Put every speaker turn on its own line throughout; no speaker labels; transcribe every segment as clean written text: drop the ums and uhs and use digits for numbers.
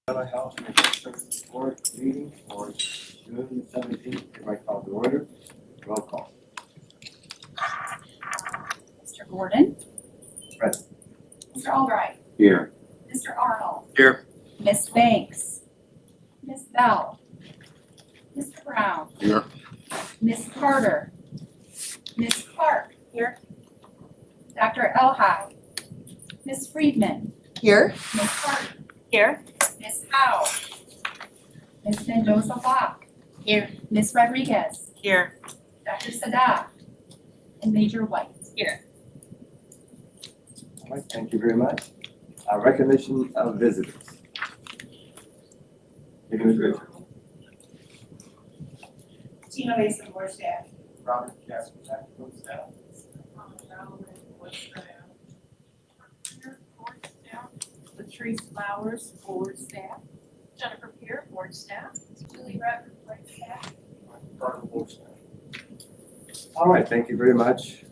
Mental Health and Human Services Board meeting for June 17th. Hereby call to order. Roll call.
Mr. Gordon.
Present.
Mr. Albright.
Here.
Mr. Arnold.
Here.
Ms. Banks. Ms. Bell. Mr. Brown.
Here.
Ms. Carter. Ms. Clark. Here. Dr. Elhai. Ms. Friedman.
Here.
Ms. Hardy.
Here.
Ms. Howe. Ms. Mendoza-Locke.
Here.
Ms. Rodriguez.
Here.
Dr. Sadat. And Major White.
Here.
All right, thank you very much. Recognition of visitors. Begin with Richard.
Tina Mason, board staff.
Robert Casper, board staff.
Latrice Flowers, board staff. Jennifer Peer, board staff. Julie Rupp, board staff.
Board staff. All right, thank you very much.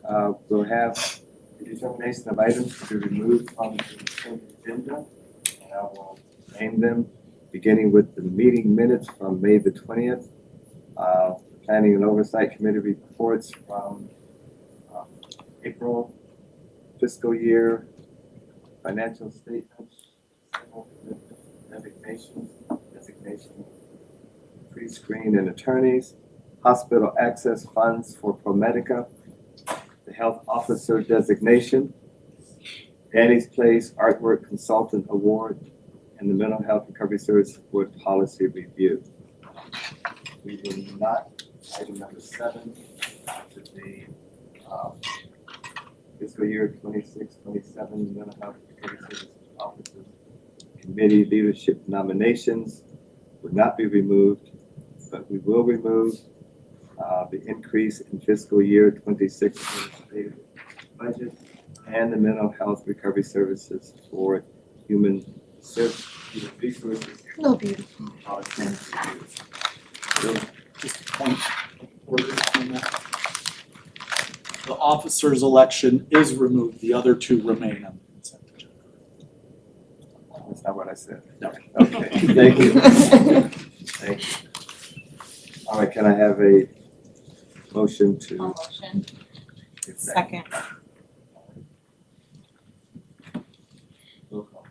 We'll have the determination of items to be removed from the consent agenda. And I will name them, beginning with the meeting minutes from May the 20th. Planning and Oversight Committee reports from April, fiscal year, financial statements, civil designation, pre-screen and attorneys, hospital access funds for ProMedica, the health officer designation, Danny's Place Artwork Consultant Award, and the Mental Health Recovery Services Board Policy Review. We will not, item number 7, to the fiscal year 26-27 Mental Health Recovery Services Officers Committee leadership nominations would not be removed, but we will remove the increase in fiscal year 26 administrative budget and the Mental Health Recovery Services for Human Resources.
Oh, beautiful.
Just a point of order on that. The officer's election is removed, the other two remain on the consent agenda.
That's not what I said.
No.
Okay, thank you. Thank you. All right, can I have a motion to?
Motion.
Give that?
Second.
Roll call.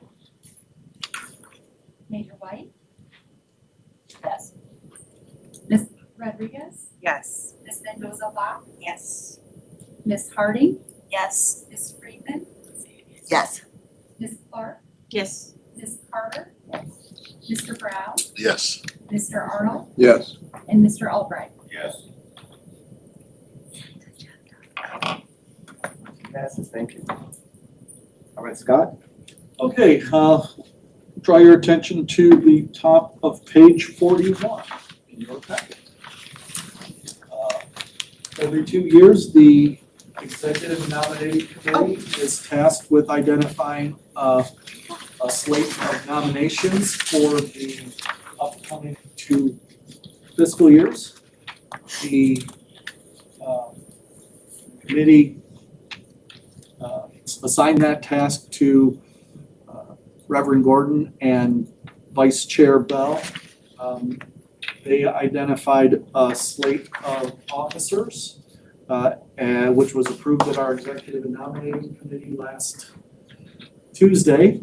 Major White.
Yes.
Ms. Rodriguez.
Yes.
Ms. Mendoza-Locke.
Yes.
Ms. Harding.
Yes.
Ms. Friedman.
Yes.
Ms. Clark.
Yes.
Ms. Carter. Mr. Brown.
Yes.
Mr. Arnold.
Yes.
And Mr. Albright.
Yes. Passes, thank you. All right, Scott?
Okay, draw your attention to the top of page 41 in your packet. Every 2 years, the Executive Nominating Committee is tasked with identifying a slate of nominations for the upcoming 2 fiscal years. The committee assigned that task to Reverend Gordon and Vice Chair Bell. They identified a slate of officers, which was approved at our Executive and Nominating Committee last Tuesday.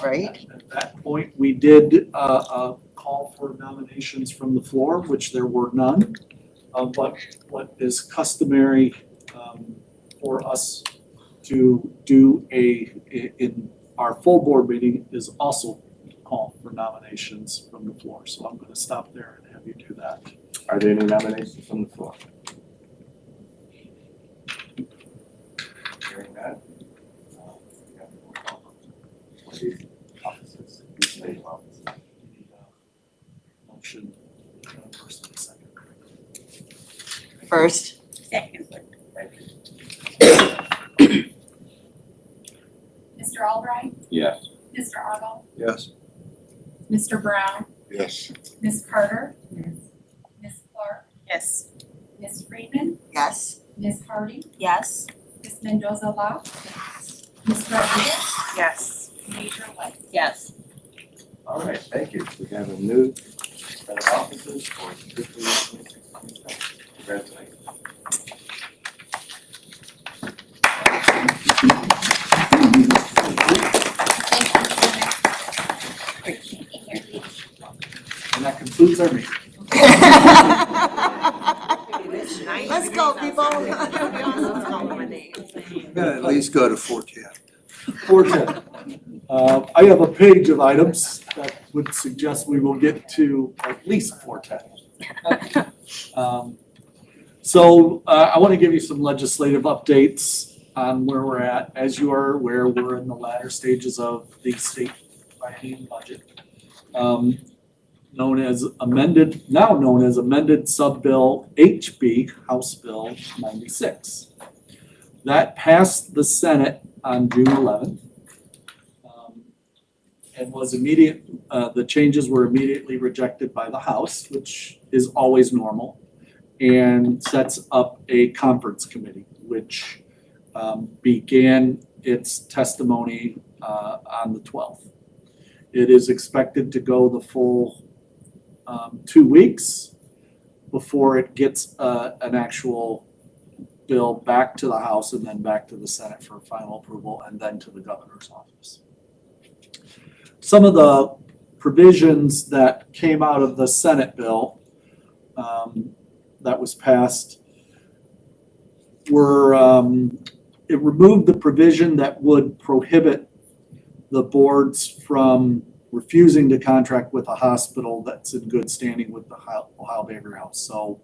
Right.
At that point, we did call for nominations from the floor, which there were none. But what is customary for us to do in our full board meeting is also call for nominations from the floor. So I'm going to stop there and have you do that.
Are there any nominations from the floor? Hearing that. We have roll call for these officers, these slate of officers.
We need a motion, first and second.
First. Second.
Thank you.
Mr. Albright.
Yes.
Mr. Arnold.
Yes.
Mr. Brown.
Yes.
Ms. Carter.
Yes.
Ms. Clark.
Yes.
Ms. Friedman.
Yes.
Ms. Hardy.
Yes.
Ms. Mendoza-Locke. Ms. Rodriguez.
Yes.
Major White.
Yes.
All right, thank you. We have a new set of officers for fiscal year 26-27. Congratulations.
And that concludes our meeting.
Let's go, people.
I'm gonna at least go to 410.
410. I have a page of items that would suggest we will get to at least 410. So I want to give you some legislative updates on where we're at. As you are aware, we're in the latter stages of the state biennium budget. Now known as amended Sub-Bill HB, House Bill 96. That passed the Senate on June 11th. And was the changes were immediately rejected by the House, which is always normal, and sets up a conference committee, which began its testimony on the 12th. It is expected to go the full 2 weeks before it gets an actual bill back to the House and then back to the Senate for final approval and then to the governor's office. Some of the provisions that came out of the Senate bill that was passed were, it removed the provision that would prohibit the boards from refusing to contract with a hospital that's in good standing with the Ohio Baker House. So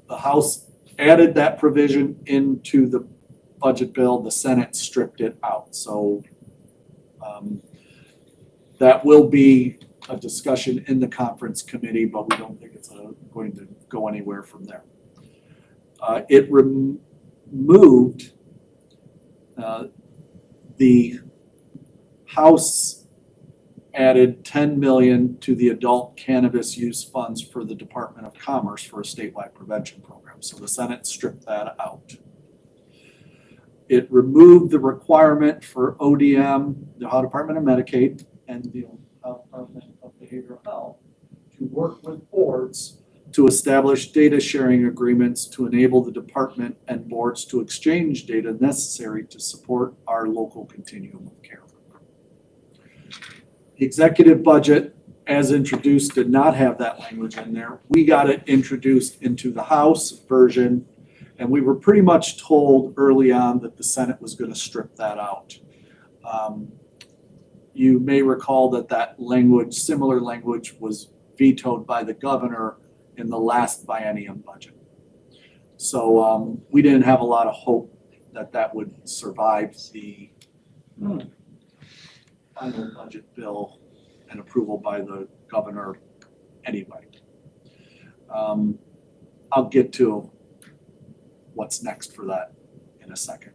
the House added that provision into the budget bill, the Senate stripped it out. So that will be a discussion in the conference committee, but we don't think it's going to go anywhere from there. It removed the House added 10 million to the adult cannabis use funds for the Department of Commerce for a statewide prevention program. So the Senate stripped that out. It removed the requirement for ODM, the Ohio Department of Medicaid, and the Ohio Department of Behavioral Health to work with boards to establish data sharing agreements to enable the department and boards to exchange data necessary to support our local continuum of care. The executive budget, as introduced, did not have that language in there. We got it introduced into the House version, and we were pretty much told early on that the Senate was going to strip that out. You may recall that language, similar language, was vetoed by the governor in the last biennium budget. So we didn't have a lot of hope that that would survive the final budget bill and approval by the governor anyway. I'll get to what's next for that in a second.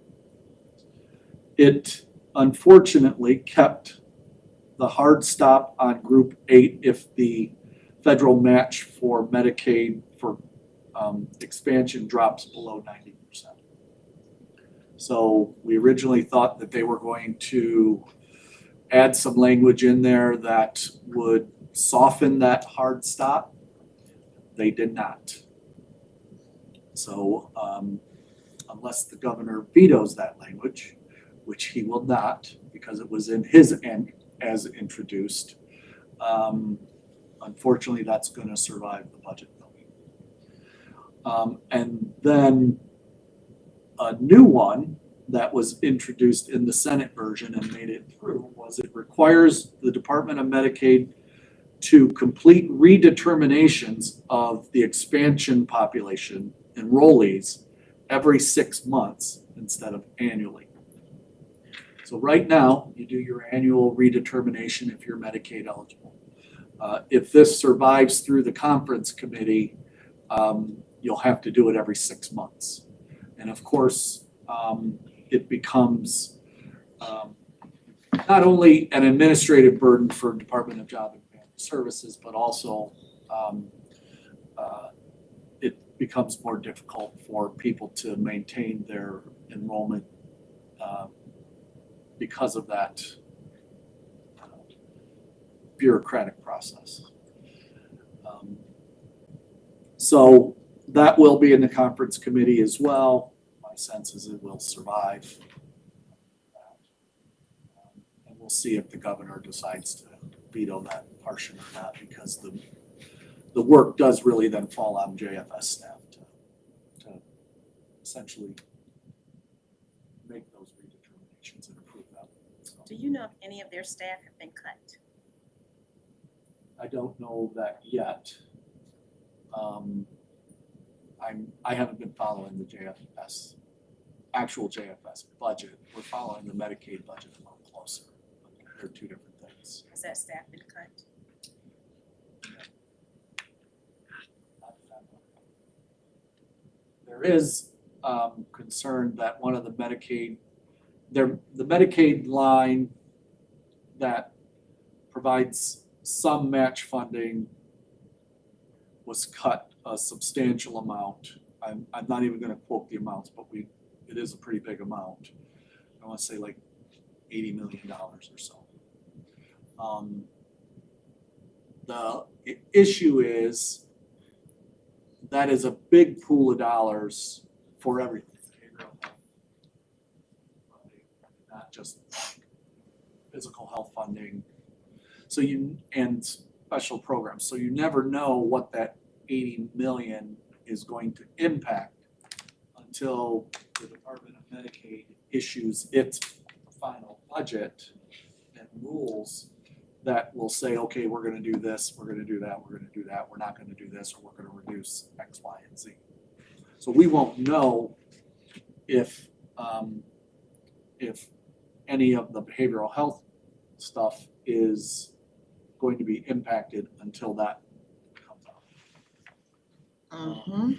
It unfortunately kept the hard stop on Group 8 if the federal match for Medicaid for expansion drops below 90%. So we originally thought that they were going to add some language in there that would soften that hard stop. They did not. So unless the governor vetoes that language, which he will not because it was in his end as introduced, unfortunately that's going to survive the budget bill. And then a new one that was introduced in the Senate version and made it through was it requires the Department of Medicaid to complete redeterminations of the expansion population enrollees every 6 months instead of annually. So right now, you do your annual redetermination if you're Medicaid eligible. If this survives through the conference committee, you'll have to do it every 6 months. And of course, it becomes not only an administrative burden for Department of Job and Family Services, but also it becomes more difficult for people to maintain their enrollment because of that bureaucratic process. So that will be in the conference committee as well. My sense is it will survive. And we'll see if the governor decides to veto that portion or not, because the work does really then fall on JFS staff to essentially make those redeterminations and approve them. So
Do you know if any of their staff have been cut?
I don't know that yet. I haven't been following the actual JFS budget. We're following the Medicaid budget a little closer. They're two different things.
Has that staff been cut?
There is concern that one of the the Medicaid line that provides some match funding was cut a substantial amount. I'm not even gonna quote the amounts, but it is a pretty big amount. I wanna say like $80 million or so. The issue is that is a big pool of dollars for everything. Behavioral health funding, not just physical health funding. So and special programs. So you never know what that 80 million is going to impact until the Department of Medicaid issues its final budget and rules that will say, okay, we're gonna do this, we're gonna do that, we're gonna do that, we're not gonna do this, or we're gonna reduce X, Y, and Z. So we won't know if any of the behavioral health stuff is going to be impacted until that comes out.
Mm-hmm.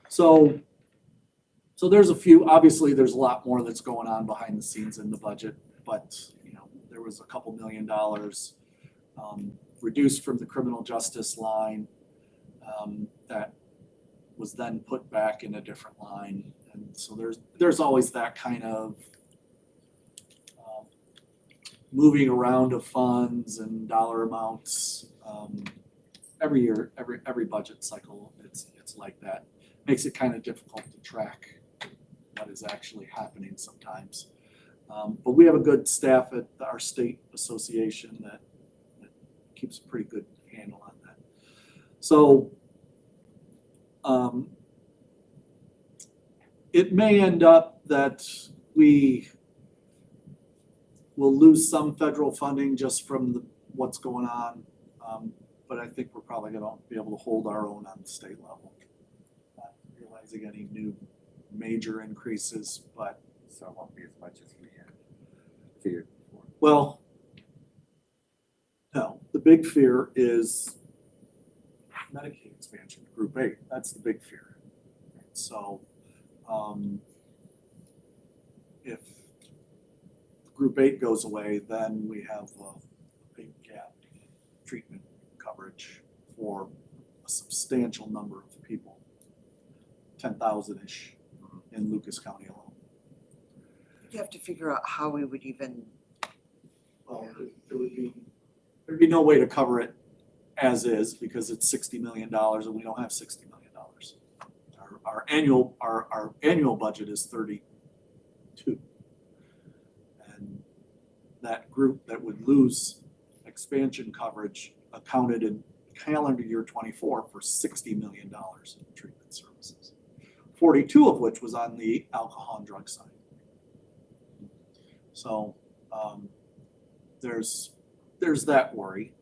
So there's obviously there's a lot more that's going on behind the scenes in the budget, but there was a couple $1 million reduced from the criminal justice line that was then put back in a different line. And so there's always that kind of moving around of funds and dollar amounts. Every year, every budget cycle, it's like that. Makes it kind of difficult to track what is actually happening sometimes. But we have a good staff at our state association that keeps a pretty good handle on that. So it may end up that we will lose some federal funding just from what's going on. But I think we're probably going to be able to hold our own on the state level. Not realizing any new major increases, but
So it won't be as much as we had feared before.
well, no, the big fear is Medicaid expansion, Group 8. That's the big fear. So if Group 8 goes away, then we have a big gap in treatment coverage for a substantial number of people, 10,000-ish in Lucas County alone.
You have to figure out how we would even.
Well, there'd be no way to cover it as is because it's $60 million and we don't have $60 million. Our annual budget is 32. And that group that would lose expansion coverage accounted in calendar year 24 for $60 million in treatment services, 42 of which was on the alcohol and drug side. So there's that worry.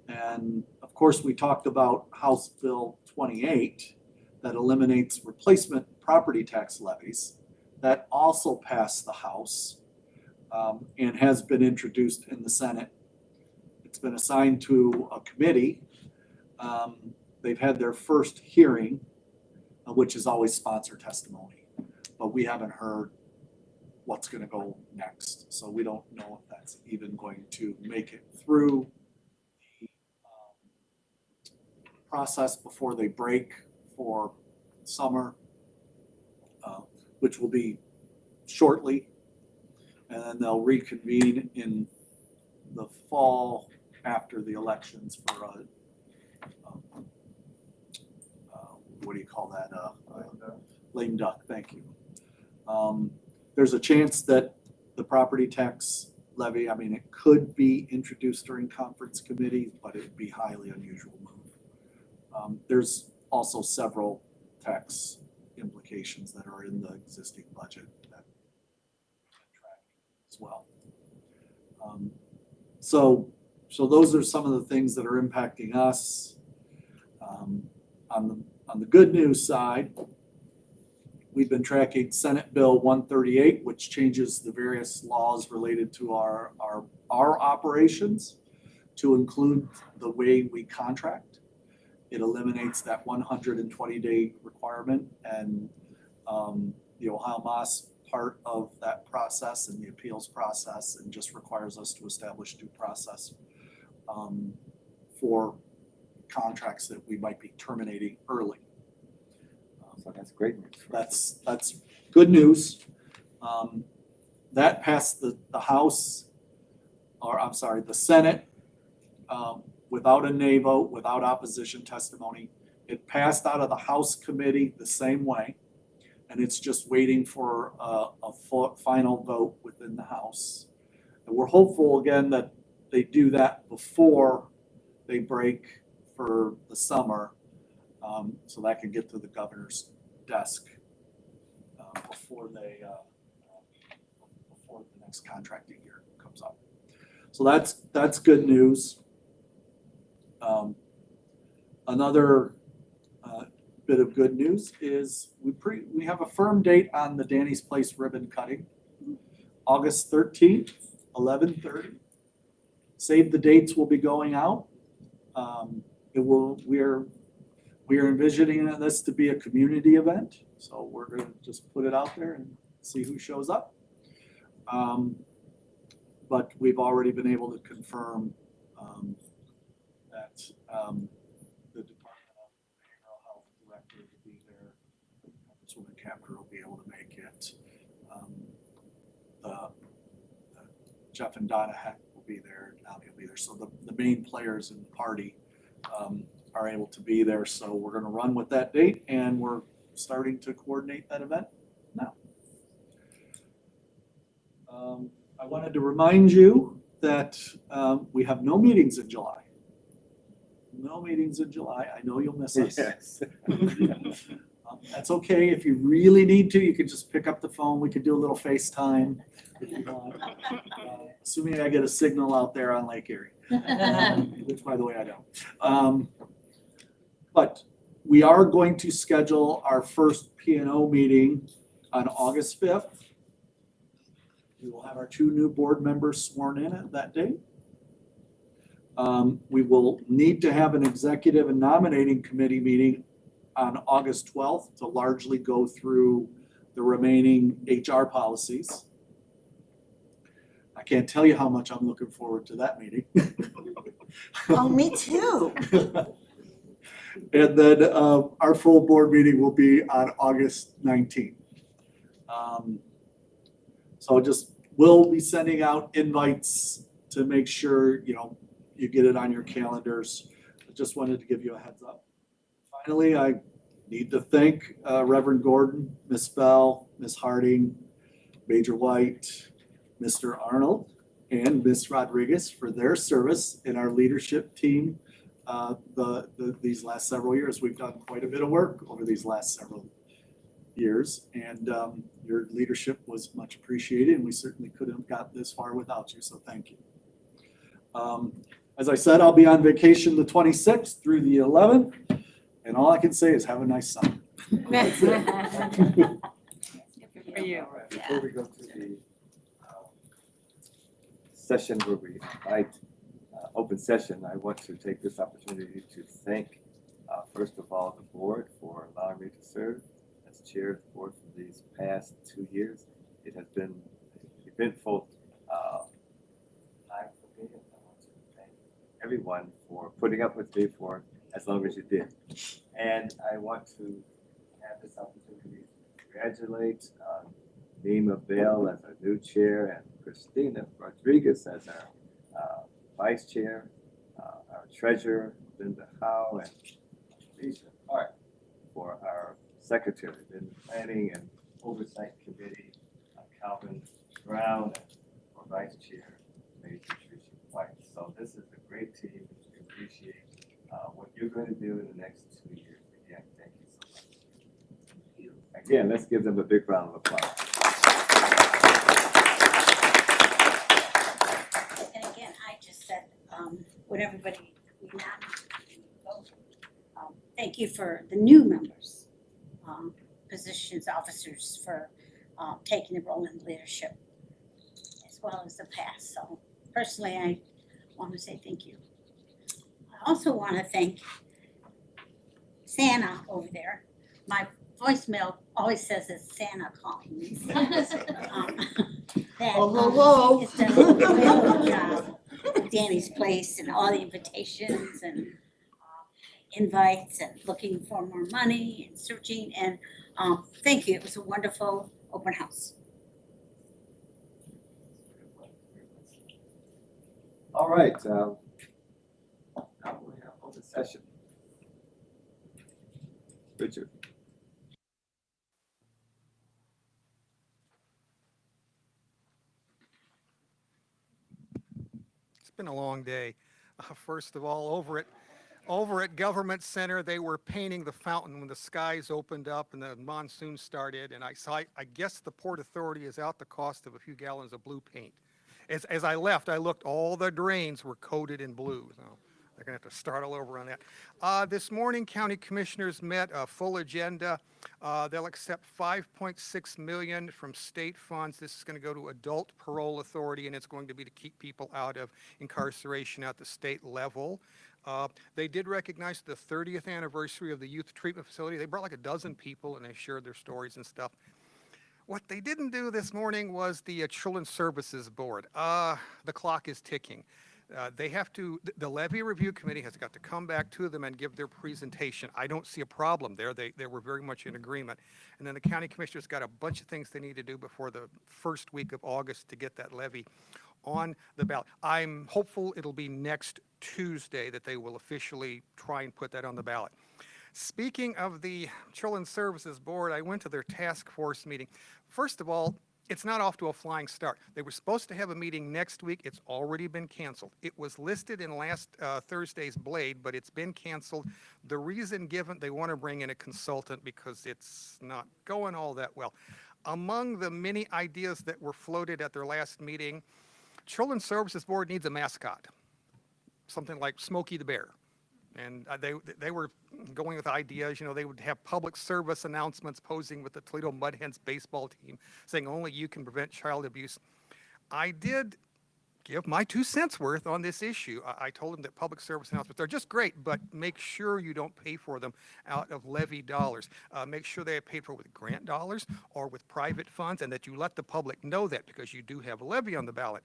And of course, we talked about House Bill 28 that eliminates replacement property tax levies. That also passed the House and has been introduced in the Senate. It's been assigned to a committee. They've had their first hearing, which is always sponsor testimony, but we haven't heard what's going to go next. So we don't know if that's even going to make it through the process before they break for summer, which will be shortly. And then they'll reconvene in the fall after the elections for what do you call that? Lame duck, thank you. There's a chance that the property tax levy, I mean, it could be introduced during conference committee, but it'd be highly unusual move. There's also several tax implications that are in the existing budget that track as well. So those are some of the things that are impacting us. On the good news side, we've been tracking Senate Bill 138, which changes the various laws related to our operations to include the way we contract. It eliminates that 120-day requirement, and the Ohio Moss part of that process and the appeals process, and just requires us to establish due process for contracts that we might be terminating early.
So that's great news. for us.
That's good news. That passed the House, or I'm sorry, the Senate, without a nay vote, without opposition testimony. It passed out of the House committee the same way, and it's just waiting for a final vote within the House. And we're hopeful again that they do that before they break for the summer, so that can get to the governor's desk before the next contracting year comes up. So that's good news. Another bit of good news is we have a firm date on the Danny's Place ribbon cutting, August 13th, 11:30. Save the dates will be going out. We are envisioning this to be a community event, so we're going to just put it out there and see who shows up. But we've already been able to confirm that the Department of Behavioral Health Director will be there. Congresswoman Capter will be able to make it. Jeff and Donna Heck will be there. Tommy will be there. So the main players in the party are able to be there. So we're going to run with that date, and we're starting to coordinate that event now. I wanted to remind you that we have no meetings in July. No meetings in July. I know you'll miss us.
Yes.
That's okay. If you really need to, you can just pick up the phone. We could do a little FaceTime if you want. Assuming I get a signal out there on Lake Erie, which by the way I don't. But we are going to schedule our first P&O meeting on August 5th. We will have our 2 new board members sworn in at that date. We will need to have an executive and nominating committee meeting on August 12th to largely go through the remaining HR policies. I can't tell you how much I'm looking forward to that meeting.
Oh, me too.
And then our full board meeting will be on August 19th. So we'll be sending out invites to make sure, you get it on your calendars. I just wanted to give you a heads up. Finally, I need to thank Reverend Gordon, Miss Bell, Miss Harding, Major White, Mr. Arnold, and Miss Rodriguez for their service in our leadership team these last several years. We've done quite a bit of work over these last several years, and your leadership was much appreciated, and we certainly couldn't have got this far without you, so thank you. As I said, I'll be on vacation the 26th through the 11th, and all I can say is have a nice summer. That's it.
For you.
All right, before we go to the session where we invite open session, I want to take this opportunity to thank, first of all, the board for allowing me to serve as chair of the board for these past 2 years. It has been an eventful time for me, and I want to thank everyone for putting up with me for as long as you did. And I want to have this opportunity to congratulate Nima Bell as our new chair and Christina Rodriguez as our Vice Chair, our Treasurer, Linda Howe, and Lisa Hart for our Secretary, then the Planning and Oversight Committee, Calvin Brown, and for Vice Chair, Major Tricia White. So this is a great team. We appreciate what you're going to do in the next 2 years. Again, thank you so much. Again, let's give them a big round of applause.
And again, I just said, what everybody, unanimously voted. Thank you for the new members, positions, officers for taking the role in leadership as well as the past. So personally, I want to say thank you. I also want to thank Santa over there. My voicemail always says it's Santa calling me. That,
Hello.
It's done a real job with Danny's Place and all the invitations and invites and looking for more money and searching. And thank you. It was a wonderful open house.
All right. Now we have open session. Richard.
It's been a long day. First of all, over at Government Center, they were painting the fountain when the skies opened up and the monsoon started. And I guess the Port Authority is out the cost of a few gallons of blue paint. As I left, I looked, all the drains were coated in blue. So they're going to have to start all over on that. This morning, county commissioners met a full agenda. They'll accept $5.6 million from state funds. This is going to go to Adult Parole Authority, and it's going to be to keep people out of incarceration at the state level. They did recognize the 30th anniversary of the youth treatment facility. They brought like a dozen people, and they shared their stories and stuff. What they didn't do this morning was the Children's Services Board. The clock is ticking. They have to, the levy review committee has got to come back to them and give their presentation. I don't see a problem there. They were very much in agreement. And then the county commissioners got a bunch of things they need to do before the first week of August to get that levy on the ballot. I'm hopeful it'll be next Tuesday that they will officially try and put that on the ballot. Speaking of the Children's Services Board, I went to their task force meeting. First of all, it's not off to a flying start. They were supposed to have a meeting next week. It's already been canceled. It was listed in last Thursday's Blade, but it's been canceled. The reason given, they want to bring in a consultant because it's not going all that well. Among the many ideas that were floated at their last meeting, Children's Services Board needs a mascot, something like Smokey the Bear. And they were going with ideas, you know, they would have public service announcements posing with the Toledo Mud Hens baseball team saying only you can prevent child abuse. I did give my 2 cents worth on this issue. I told them that public service announcements are just great, but make sure you don't pay for them out of levy dollars. Make sure they are paid for with grant dollars or with private funds, and that you let the public know that because you do have a levy on the ballot.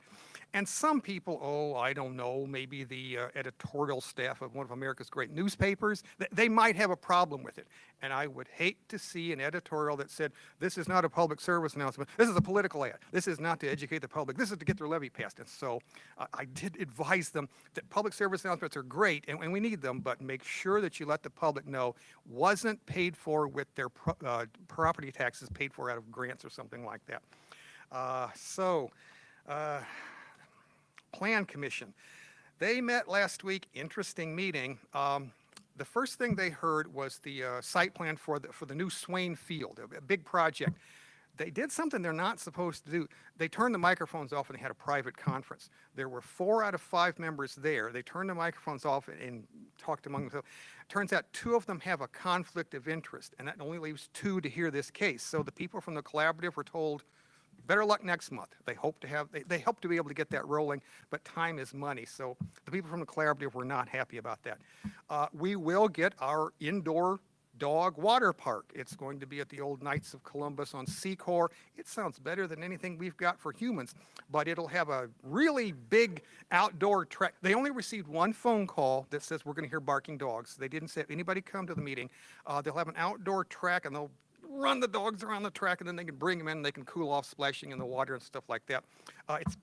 And some people, oh, I don't know, maybe the editorial staff of one of America's great newspapers, they might have a problem with it. And I would hate to see an editorial that said, this is not a public service announcement, this is a political ad. This is not to educate the public, this is to get their levy passed. And so I did advise them that public service announcements are great and we need them, but make sure that you let the public know wasn't paid for with their property taxes paid for out of grants or something like that. Plan Commission. They met last week, interesting meeting. The first thing they heard was the site plan for the new Swain Field, a big project. They did something they're not supposed to do. They turned the microphones off and they had a private conference. There were 4 out of 5 members there. They turned the microphones off and talked among themselves. Turns out 2 of them have a conflict of interest, and that only leaves 2 to hear this case. So the people from the collaborative were told, better luck next month. They hope to be able to get that rolling, but time is money. So the people from the collaborative were not happy about that. We will get our indoor dog water park. It's going to be at the old Knights of Columbus on Secor. It sounds better than anything we've got for humans, but it'll have a really big outdoor track. They only received 1 phone call that says we're going to hear barking dogs. They didn't say anybody come to the meeting. They'll have an outdoor track and they'll run the dogs around the track, and then they can bring them in and they can cool off splashing in the water and stuff like that. It's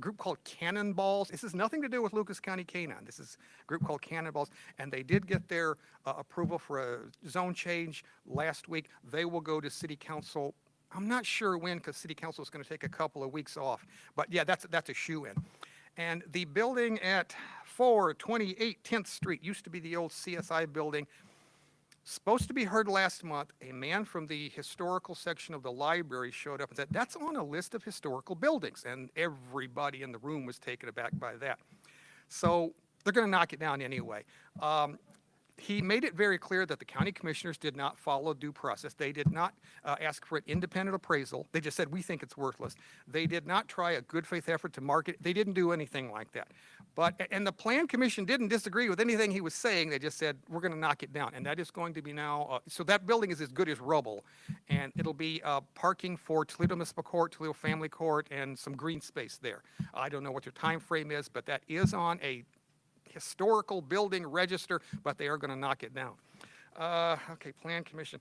group called Cannonballs. This has nothing to do with Lucas County K-9. This is a group called Cannonballs, and they did get their approval for a zone change last week. They will go to city council. I'm not sure when, because city council is going to take a couple of weeks off. But yeah, that's a shoe-in. And the building at 428 10th Street used to be the old CSI building. Supposed to be heard last month. A man from the historical section of the library showed up and said, that's on a list of historical buildings. And everybody in the room was taken aback by that. So they're going to knock it down anyway. He made it very clear that the county commissioners did not follow due process. They did not ask for an independent appraisal. They just said, we think it's worthless. They did not try a good faith effort to market. They didn't do anything like that. And the plan commission didn't disagree with anything he was saying. They just said, we're going to knock it down. And that is going to be now, so that building is as good as rubble. And it'll be parking for Toledo Municipal Court, Toledo Family Court, and some green space there. I don't know what their time frame is, but that is on a historical building register, but they are going to knock it down. Okay, Plan Commission.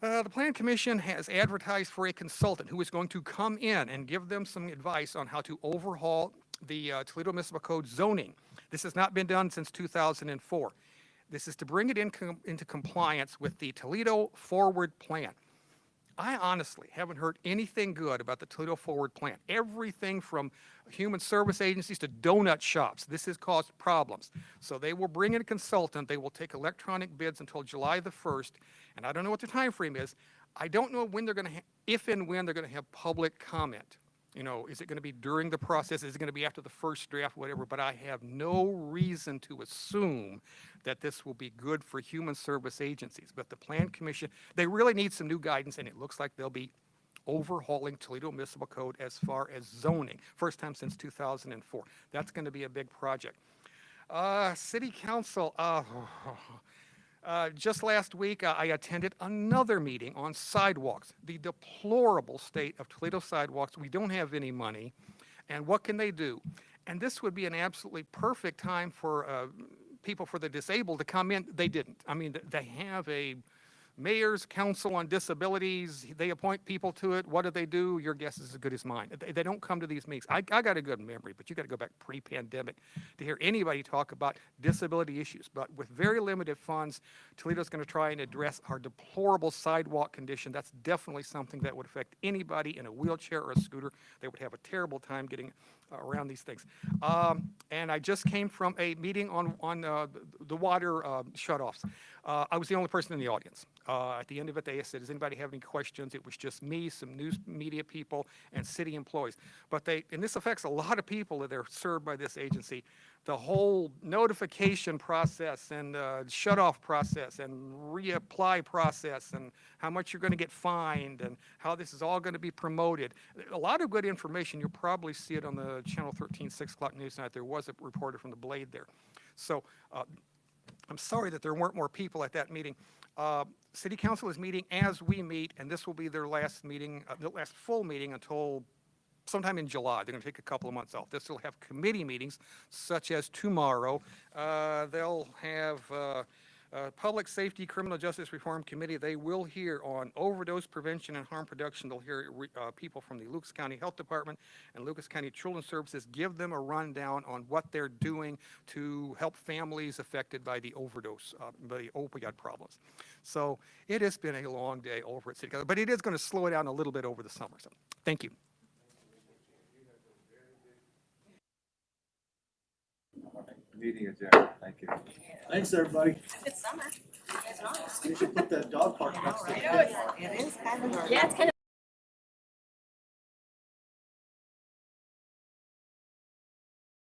The Plan Commission has advertised for a consultant who is going to come in and give them some advice on how to overhaul the Toledo Municipal Code zoning. This has not been done since 2004. This is to bring it into compliance with the Toledo Forward Plan. I honestly haven't heard anything good about the Toledo Forward Plan. Everything from human service agencies to donut shops, this has caused problems. So they will bring in a consultant. They will take electronic bids until July the 1st. And I don't know what the time frame is. I don't know when they're going to, if and when they're going to have public comment. You know, is it going to be during the process? Is it going to be after the first draft, whatever? But I have no reason to assume that this will be good for human service agencies. But the Plan Commission, they really need some new guidance, and it looks like they'll be overhauling Toledo Municipal Code as far as zoning. First time since 2004. That's going to be a big project. City Council, just last week, I attended another meeting on sidewalks, the deplorable state of Toledo sidewalks. We don't have any money, and what can they do? And this would be an absolutely perfect time for people for the disabled to come in. They didn't. I mean, they have a Mayor's Council on Disabilities. They appoint people to it. What do? Your guess is as good as mine. They don't come to these meetings. I got a good memory, but you got to go back pre-pandemic to hear anybody talk about disability issues. But with very limited funds, Toledo's going to try and address our deplorable sidewalk condition. That's definitely something that would affect anybody in a wheelchair or a scooter. They would have a terrible time getting around these things. And I just came from a meeting on the water shutoffs. I was the only person in the audience. At the end of it, they said, does anybody have any questions? It was just me, some news media people, and city employees. But and this affects a lot of people that are served by this agency. The whole notification process and shutoff process and reapply process and how much you're going to get fined and how this is all going to be promoted. A lot of good information. You'll probably see it on the Channel 13, 6 o'clock news tonight. There was a reporter from the Blade there. So I'm sorry that there weren't more people at that meeting. City Council is meeting as we meet, and this will be their last meeting, the last full meeting until sometime in July. They're going to take a couple of months off. This will have committee meetings, such as tomorrow. They'll have Public Safety Criminal Justice Reform Committee. They will hear on overdose prevention and harm reduction. They'll hear people from the Lucas County Health Department and Lucas County Children's Services give them a rundown on what they're doing to help families affected by the overdose, by the opioid problems. So it has been a long day over at City Council, but it is going to slow it down a little bit over the summer. So thank you.
All right, meeting adjourned. Thank you.
Thanks, everybody.
Good summer.
You should put that dog park next to
It is kind of.
Yeah, it's kind of